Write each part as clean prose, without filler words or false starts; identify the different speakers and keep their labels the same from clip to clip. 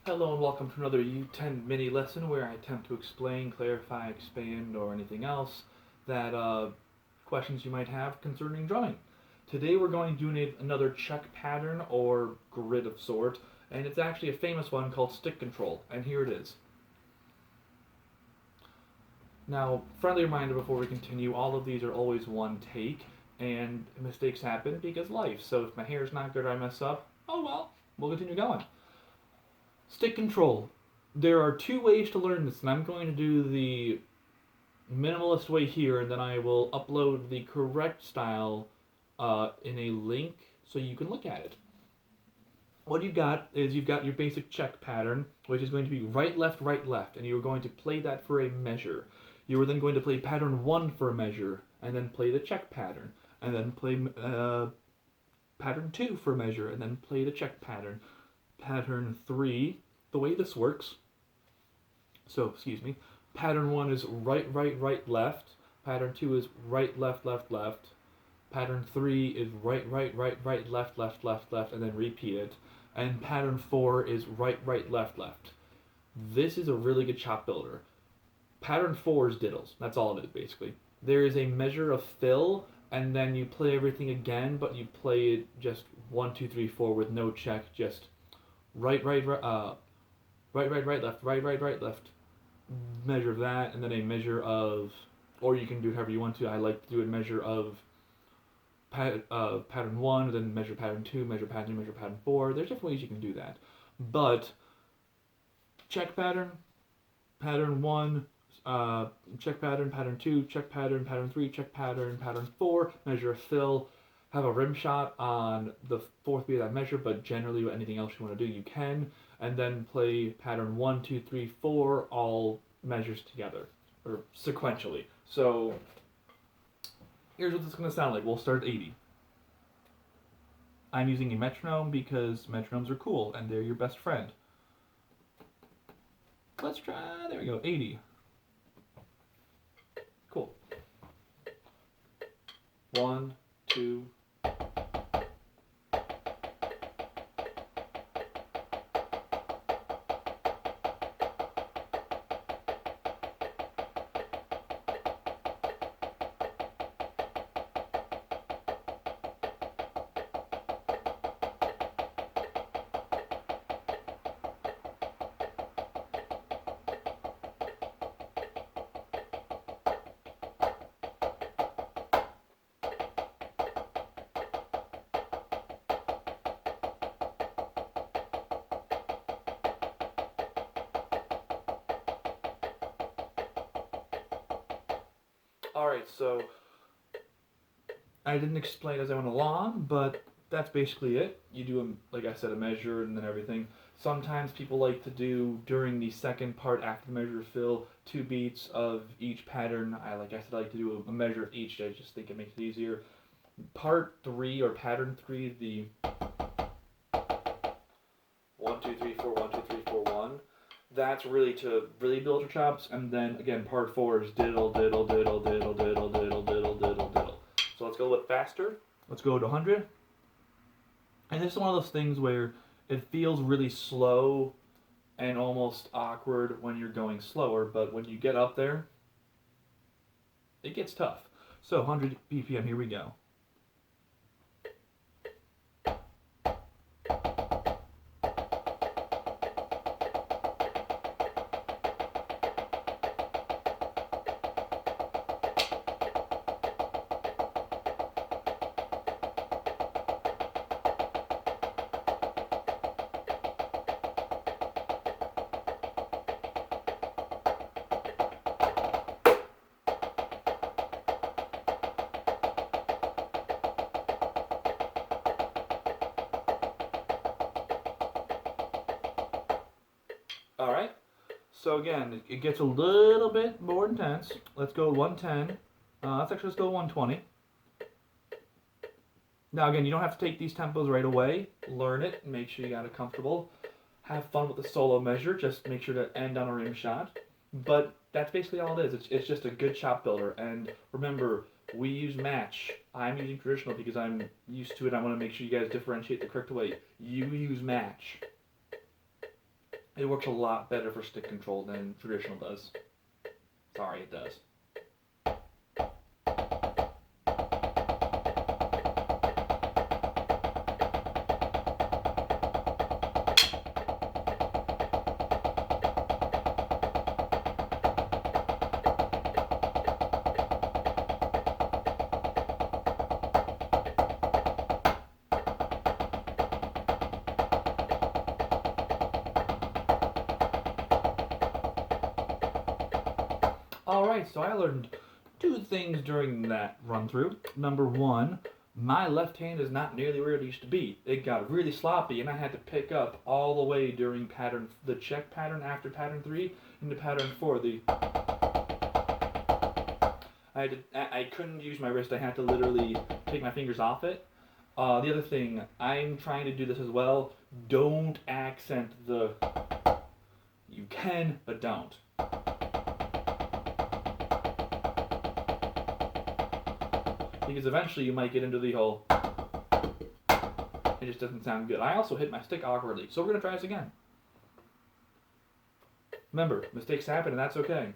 Speaker 1: Hello and welcome to another U10 mini lesson where I attempt to explain, clarify, expand, or anything else that questions you might have concerning drumming. Today we're going to do another check pattern or grid of sort, and it's actually a famous one called stick control, and here it is. Now, friendly reminder before we continue, all of these are always one take, and mistakes happen because life. So if my hair is not good or I mess up, oh well, we'll continue going. Stick control. There are two ways to learn this, and I'm going to do the minimalist way here, and then I will upload the correct style in a link so you can look at it. What you've got is you've got your basic check pattern, which is going to be right, left, and you're going to play that for a measure. You are then going to play pattern 1 for a measure, and then play the check pattern, and then play pattern 2 for a measure, and then play the check pattern. Pattern 3, the way this works, pattern 1 is right, left, pattern 2 is right, left, pattern 3 is right, left, and then repeat it, and pattern 4 is right, left. This is a really good chop builder. Pattern 4 is diddles, that's all it is basically. There is a measure of fill, and then you play everything again, but you play it just 1, 2, 3, 4 with no check, just right, left, left. Measure of that, and then a measure of, or you can do however you want to. I like to do a measure of pattern 1, then measure pattern 2, measure pattern 2, measure pattern 4. There's different ways you can do that. But check pattern, pattern 1, check pattern 2, check pattern 3, check pattern 4, measure of fill. Have a rim shot on the fourth beat of that measure, but generally anything else you want to do, you can. And then play pattern 1, 2, 3, 4, all measures together, or sequentially. So here's what this is going to sound like. We'll start at 80. I'm using a metronome because metronomes are cool, and they're your best friend. Let's try, there we go, 80. Cool. 1, 2, Alright, so I didn't explain as I went along, but that's basically it. You do, like I said, a measure and then everything. Sometimes people like to do, during the second part after the measure fill, 2 beats of each pattern. I like to do a measure of each. I just think it makes it easier. Part 3, or pattern 3, the 1, 2, 3, 4, 1, 2, 3, 4, 1. That's really to really build your chops, and then again, part 4 is diddle. So let's go a little bit faster. Let's go to 100. And this is one of those things where it feels really slow and almost awkward when you're going slower, but when you get up there, it gets tough. So 100 BPM, here we go. Alright, so again, it gets a little bit more intense. Let's go 110. Let's actually just go 120. Now again, you don't have to take these tempos right away. Learn it, make sure you got it comfortable. Have fun with the solo measure, just make sure to end on a rim shot. But that's basically all it is. It's just a good chop builder. And remember, we use match. I'm using traditional because I'm used to it. I want to make sure you guys differentiate the correct way. You use match. It works a lot better for stick control than traditional does. Sorry, it does. Alright, so I learned two things during that run through. Number one, my left hand is not nearly where it used to be. It got really sloppy and I had to pick up all the way during the check pattern after pattern 3 into pattern 4. I couldn't use my wrist, I had to literally take my fingers off it. The other thing, I'm trying to do this as well. Don't accent the, you can, but don't. Because eventually you might get into the whole, it just doesn't sound good. I also hit my stick awkwardly, so we're going to try this again. Remember, mistakes happen and that's okay.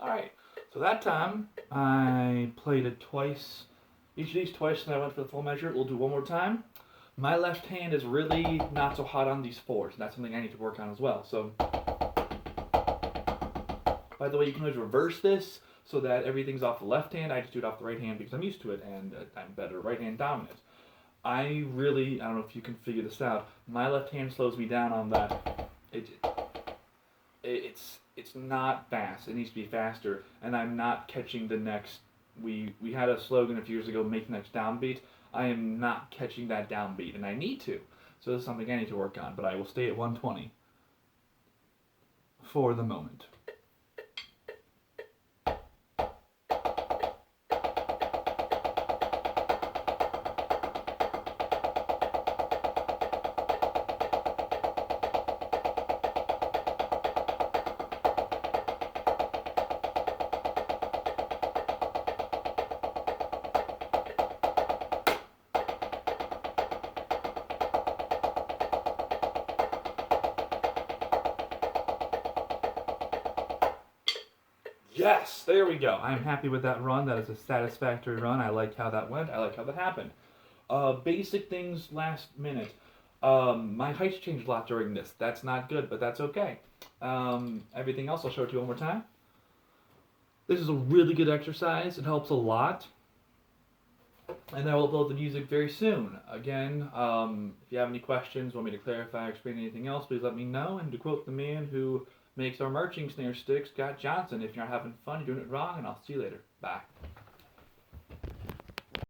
Speaker 1: Alright, so that time I played it twice, each of these twice, and I went for the full measure. We'll do one more time. My left hand is really not so hot on these 4s, and that's something I need to work on as well. So, by the way, you can always reverse this so that everything's off the left hand. I just do it off the right hand because I'm used to it, and I'm better right hand dominant. I don't know if you can figure this out, my left hand slows me down on that. It's not fast. It needs to be faster, and I'm not catching the next. We had a slogan a few years ago, make the next downbeat. I am not catching that downbeat, and I need to. So this is something I need to work on, but I will stay at 120 for the moment. Yes, there we go. I'm happy with that run. That is a satisfactory run. I like how that went. I like how that happened. Basic things last minute. My height's changed a lot during this. That's not good, but that's okay. Everything else I'll show it to you one more time. This is a really good exercise. It helps a lot. And I will upload the music very soon. Again, if you have any questions, want me to clarify or explain anything else, please let me know. And to quote the man who makes our marching snare sticks, Scott Johnson, if you're not having fun, you're doing it wrong, and I'll see you later. Bye.